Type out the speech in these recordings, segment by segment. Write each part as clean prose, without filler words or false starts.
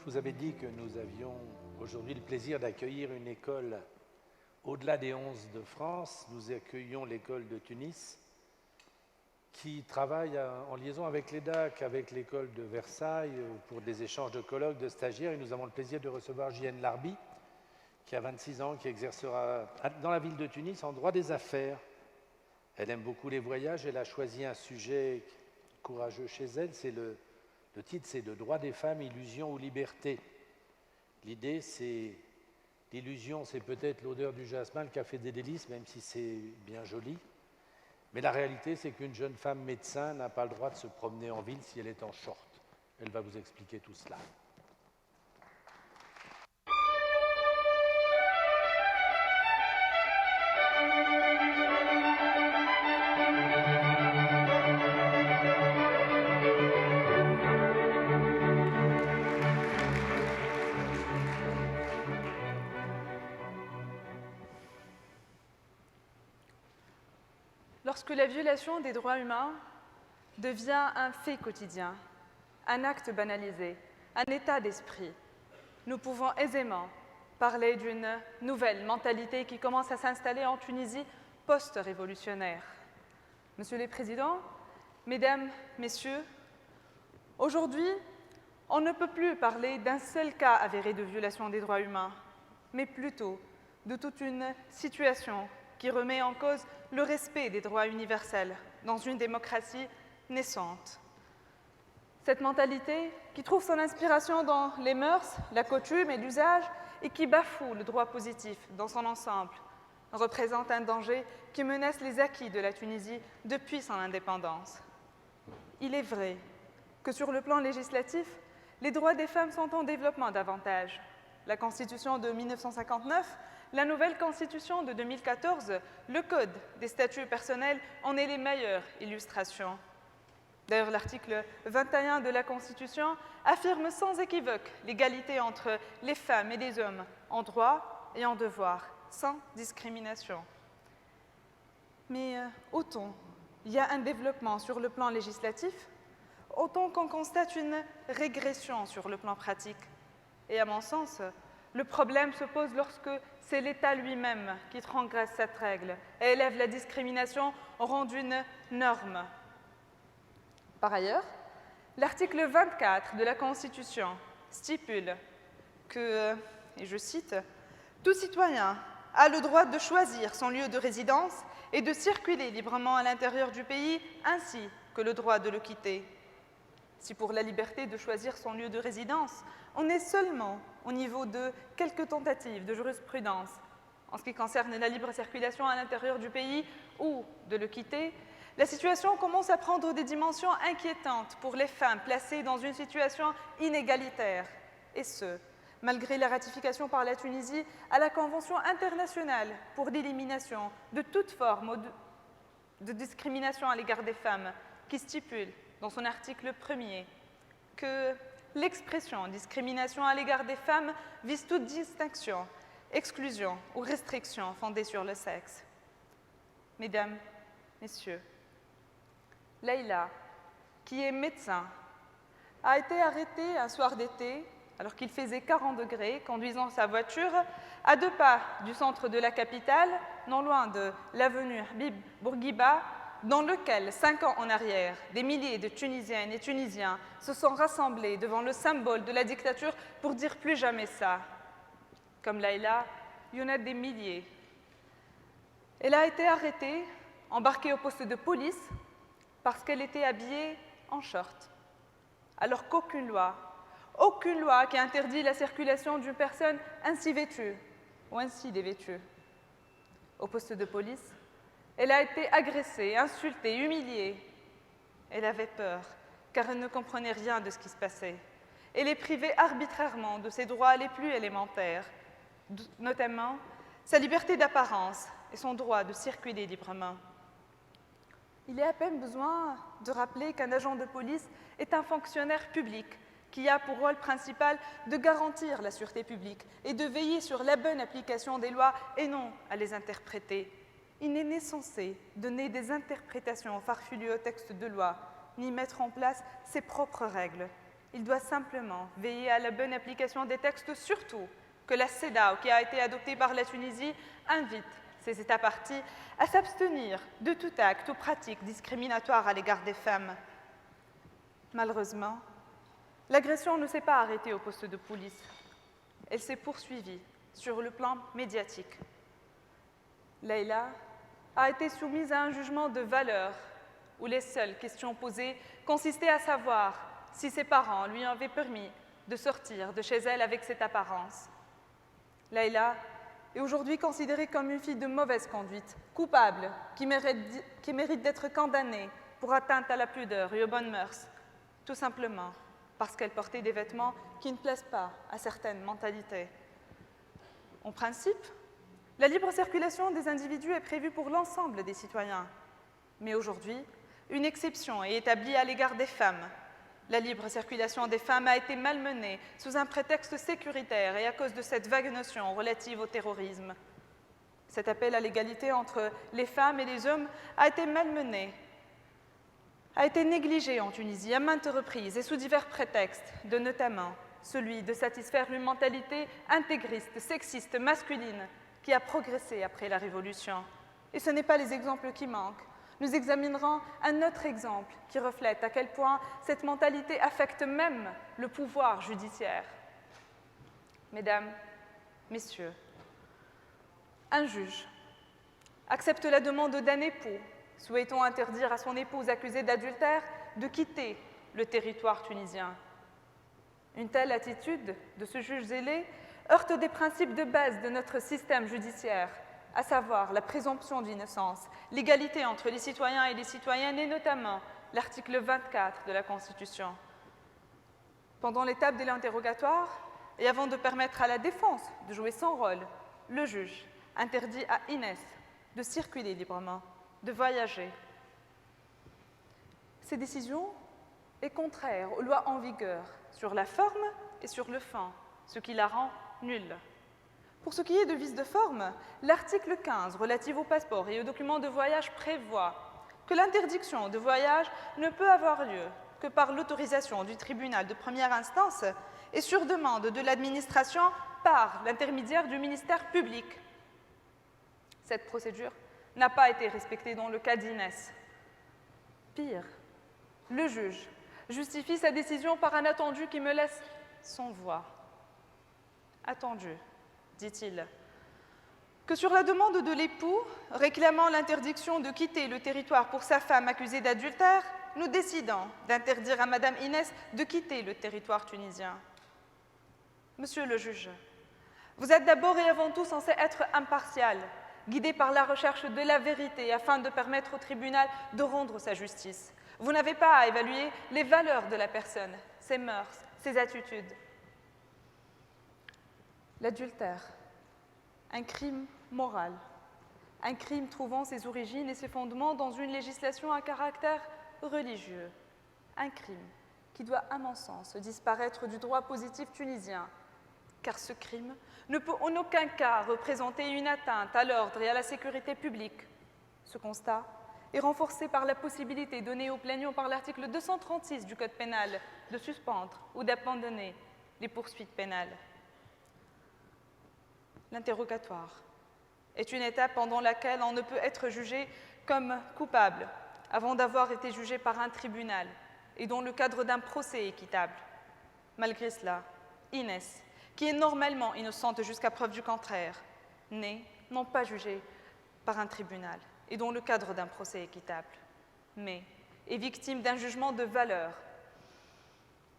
vous avais dit que nous avions aujourd'hui le plaisir d'accueillir une école au-delà des 11 de France. Nous accueillons l'école de Tunis qui travaille en liaison avec l'EDAC, avec l'école de Versailles pour des échanges de colloques, de stagiaires. Et nous avons le plaisir de recevoir Jienne Larbi, qui a 26 ans, qui exercera dans la ville de Tunis en droit des affaires. Elle aime beaucoup les voyages. Elle a choisi un sujet courageux chez elle. Le titre, c'est « Le droit des femmes, illusion ou liberté ». L'idée, c'est l'illusion, c'est peut-être l'odeur du jasmin, le café des délices, même si c'est bien joli. Mais la réalité, c'est qu'une jeune femme médecin n'a pas le droit de se promener en ville si elle est en short. Elle va vous expliquer tout cela. Lorsque la violation des droits humains devient un fait quotidien, un acte banalisé, un état d'esprit, nous pouvons aisément parler d'une nouvelle mentalité qui commence à s'installer en Tunisie post-révolutionnaire. Monsieur le Président, Mesdames, Messieurs, aujourd'hui, on ne peut plus parler d'un seul cas avéré de violation des droits humains, mais plutôt de toute une situation qui remet en cause le respect des droits universels dans une démocratie naissante. Cette mentalité, qui trouve son inspiration dans les mœurs, la coutume et l'usage, et qui bafoue le droit positif dans son ensemble, représente un danger qui menace les acquis de la Tunisie depuis son indépendance. Il est vrai que sur le plan législatif, les droits des femmes sont en développement davantage. La Constitution de 1959, la nouvelle Constitution de 2014, le Code des statuts personnels en est les meilleures illustrations. D'ailleurs, l'article 21 de la Constitution affirme sans équivoque l'égalité entre les femmes et les hommes en droit et en devoir, sans discrimination. Mais autant il y a un développement sur le plan législatif, autant qu'on constate une régression sur le plan pratique. Et à mon sens, le problème se pose lorsque c'est l'État lui-même qui transgresse cette règle et élève la discrimination au rang d'une norme. Par ailleurs, l'article 24 de la Constitution stipule que, et je cite, « Tout citoyen a le droit de choisir son lieu de résidence et de circuler librement à l'intérieur du pays, ainsi que le droit de le quitter. » Si pour la liberté de choisir son lieu de résidence, on est seulement au niveau de quelques tentatives de jurisprudence en ce qui concerne la libre circulation à l'intérieur du pays ou de le quitter, la situation commence à prendre des dimensions inquiétantes pour les femmes placées dans une situation inégalitaire, et ce, malgré la ratification par la Tunisie à la Convention internationale pour l'élimination de toute forme de discrimination à l'égard des femmes, qui stipule dans son article 1er que l'expression discrimination à l'égard des femmes vise toute distinction, exclusion ou restriction fondée sur le sexe. Mesdames, Messieurs, Leïla, qui est médecin, a été arrêtée un soir d'été alors qu'il faisait 40 degrés, conduisant sa voiture à 2 pas du centre de la capitale, non loin de l'avenue Habib Bourguiba, dans lequel, 5 ans en arrière, des milliers de Tunisiennes et Tunisiens se sont rassemblés devant le symbole de la dictature pour dire plus jamais ça. Comme Leïla, il y en a des milliers. Elle a été arrêtée, embarquée au poste de police, parce qu'elle était habillée en short. Alors qu'aucune loi qui interdit la circulation d'une personne ainsi vêtue ou ainsi dévêtue. Au poste de police, elle a été agressée, insultée, humiliée. Elle avait peur, car elle ne comprenait rien de ce qui se passait. Elle est privée arbitrairement de ses droits les plus élémentaires, notamment sa liberté d'apparence et son droit de circuler librement. Il est à peine besoin de rappeler qu'un agent de police est un fonctionnaire public qui a pour rôle principal de garantir la sûreté publique et de veiller sur la bonne application des lois et non à les interpréter. Il n'est censé donner des interprétations farfelues au texte de loi, ni mettre en place ses propres règles. Il doit simplement veiller à la bonne application des textes, surtout que la CEDAW, qui a été adoptée par la Tunisie, invite ces États parties à s'abstenir de tout acte ou pratique discriminatoire à l'égard des femmes. Malheureusement, l'agression ne s'est pas arrêtée au poste de police. Elle s'est poursuivie sur le plan médiatique. Leïla a été soumise à un jugement de valeur où les seules questions posées consistaient à savoir si ses parents lui avaient permis de sortir de chez elle avec cette apparence. Leïla est aujourd'hui considérée comme une fille de mauvaise conduite, coupable, qui mérite d'être condamnée pour atteinte à la pudeur et aux bonnes mœurs, tout simplement parce qu'elle portait des vêtements qui ne plaisent pas à certaines mentalités. En principe, la libre circulation des individus est prévue pour l'ensemble des citoyens. Mais aujourd'hui, une exception est établie à l'égard des femmes. La libre circulation des femmes a été malmenée sous un prétexte sécuritaire et à cause de cette vague notion relative au terrorisme. Cet appel à l'égalité entre les femmes et les hommes a été malmené, a été négligé en Tunisie à maintes reprises et sous divers prétextes, de notamment celui de satisfaire une mentalité intégriste, sexiste, masculine, qui a progressé après la Révolution. Et ce n'est pas les exemples qui manquent. Nous examinerons un autre exemple qui reflète à quel point cette mentalité affecte même le pouvoir judiciaire. Mesdames, Messieurs, un juge accepte la demande d'un époux souhaitant interdire à son épouse accusée d'adultère de quitter le territoire tunisien. Une telle attitude de ce juge zélé heurte des principes de base de notre système judiciaire, à savoir la présomption d'innocence, l'égalité entre les citoyens et les citoyennes, et notamment l'article 24 de la Constitution. Pendant l'étape de l'interrogatoire, et avant de permettre à la défense de jouer son rôle, le juge interdit à Inès de circuler librement, de voyager. Cette décision est contraire aux lois en vigueur sur la forme et sur le fond, ce qui la rend nulle. Pour ce qui est de vices de forme, l'article 15 relatif au passeport et aux documents de voyage prévoit que l'interdiction de voyage ne peut avoir lieu que par l'autorisation du tribunal de première instance et sur demande de l'administration par l'intermédiaire du ministère public. Cette procédure n'a pas été respectée dans le cas d'Inès. Pire, le juge justifie sa décision par un attendu qui me laisse sans voix. Attendu, dit-il, que sur la demande de l'époux réclamant l'interdiction de quitter le territoire pour sa femme accusée d'adultère, nous décidons d'interdire à Madame Inès de quitter le territoire tunisien. Monsieur le juge, vous êtes d'abord et avant tout censé être impartial, guidé par la recherche de la vérité afin de permettre au tribunal de rendre sa justice. Vous n'avez pas à évaluer les valeurs de la personne, ses mœurs, ses attitudes. L'adultère, un crime moral, un crime trouvant ses origines et ses fondements dans une législation à caractère religieux, un crime qui doit, à mon sens, disparaître du droit positif tunisien, car ce crime ne peut en aucun cas représenter une atteinte à l'ordre et à la sécurité publique. Ce constat est renforcé par la possibilité donnée aux plaignants par l'article 236 du Code pénal de suspendre ou d'abandonner les poursuites pénales. L'interrogatoire est une étape pendant laquelle on ne peut être jugé comme coupable avant d'avoir été jugé par un tribunal et dans le cadre d'un procès équitable. Malgré cela, Inès, qui est normalement innocente jusqu'à preuve du contraire, n'est non pas jugée par un tribunal et dans le cadre d'un procès équitable, mais est victime d'un jugement de valeur,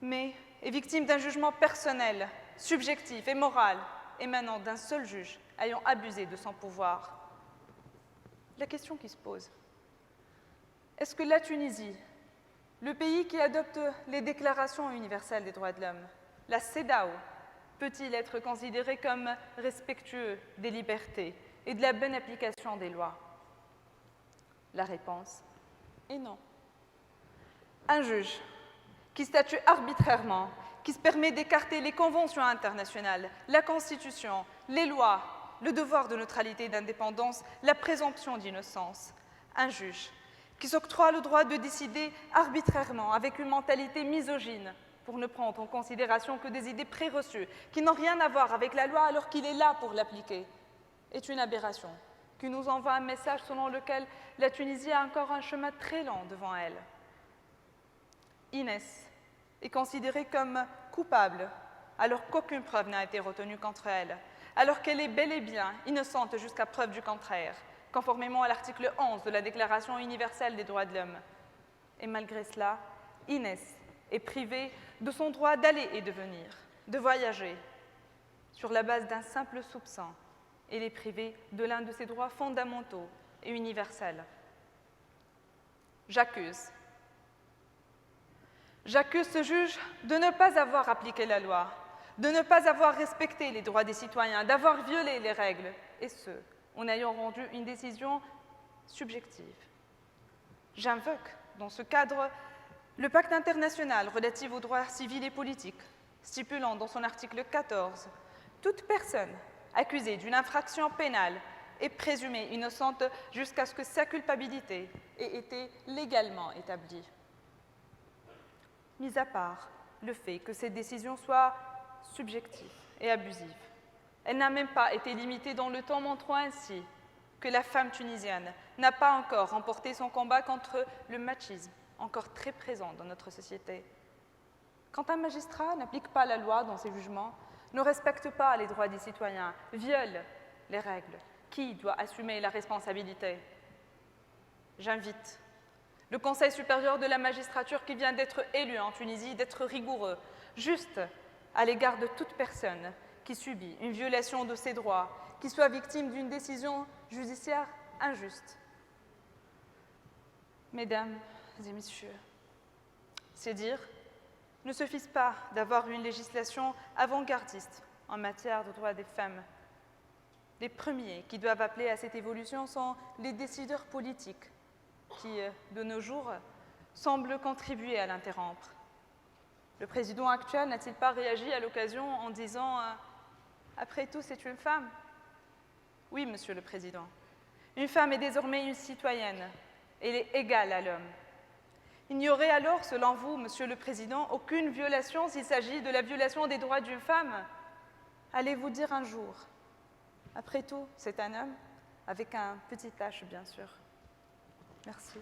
mais est victime d'un jugement personnel, subjectif et moral, émanant d'un seul juge ayant abusé de son pouvoir. La question qui se pose, est-ce que la Tunisie, le pays qui adopte les déclarations universelles des droits de l'homme, la CEDAW, peut-il être considéré comme respectueux des libertés et de la bonne application des lois? La réponse est non. Un juge qui statue arbitrairement, qui se permet d'écarter les conventions internationales, la Constitution, les lois, le devoir de neutralité et d'indépendance, la présomption d'innocence. Un juge qui s'octroie le droit de décider arbitrairement avec une mentalité misogyne, pour ne prendre en considération que des idées préreçues qui n'ont rien à voir avec la loi alors qu'il est là pour l'appliquer, est une aberration qui nous envoie un message selon lequel la Tunisie a encore un chemin très long devant elle. Inès est considérée comme coupable alors qu'aucune preuve n'a été retenue contre elle, alors qu'elle est bel et bien innocente jusqu'à preuve du contraire, conformément à l'article 11 de la Déclaration universelle des droits de l'homme. Et malgré cela, Inès est privée de son droit d'aller et de venir, de voyager, sur la base d'un simple soupçon. Elle est privée de l'un de ses droits fondamentaux et universels. J'accuse ce juge de ne pas avoir appliqué la loi, de ne pas avoir respecté les droits des citoyens, d'avoir violé les règles, et ce, en ayant rendu une décision subjective. J'invoque, dans ce cadre, le pacte international relatif aux droits civils et politiques, stipulant dans son article 14 « Toute personne accusée d'une infraction pénale est présumée innocente jusqu'à ce que sa culpabilité ait été légalement établie. » Mis à part le fait que cette décision soit subjective et abusive, elle n'a même pas été limitée dans le temps, montrant ainsi que la femme tunisienne n'a pas encore remporté son combat contre le machisme, encore très présent dans notre société. Quand un magistrat n'applique pas la loi dans ses jugements, ne respecte pas les droits des citoyens, viole les règles, qui doit assumer la responsabilité? J'invite le Conseil supérieur de la magistrature qui vient d'être élu en Tunisie d'être rigoureux, juste à l'égard de toute personne qui subit une violation de ses droits, qui soit victime d'une décision judiciaire injuste. Mesdames et messieurs, c'est dire ne suffit pas d'avoir une législation avant-gardiste en matière de droits des femmes. Les premiers qui doivent appeler à cette évolution sont les décideurs politiques qui, de nos jours, semblent contribuer à l'interrompre. Le président actuel n'a-t-il pas réagi à l'occasion en disant « Après tout, c'est une femme » ? Oui, Monsieur le Président. Une femme est désormais une citoyenne. Elle est égale à l'homme. Il n'y aurait alors, selon vous, Monsieur le Président, aucune violation s'il s'agit de la violation des droits d'une femme? Allez-vous dire un jour, après tout, c'est un homme, avec un petit H, bien sûr. Merci.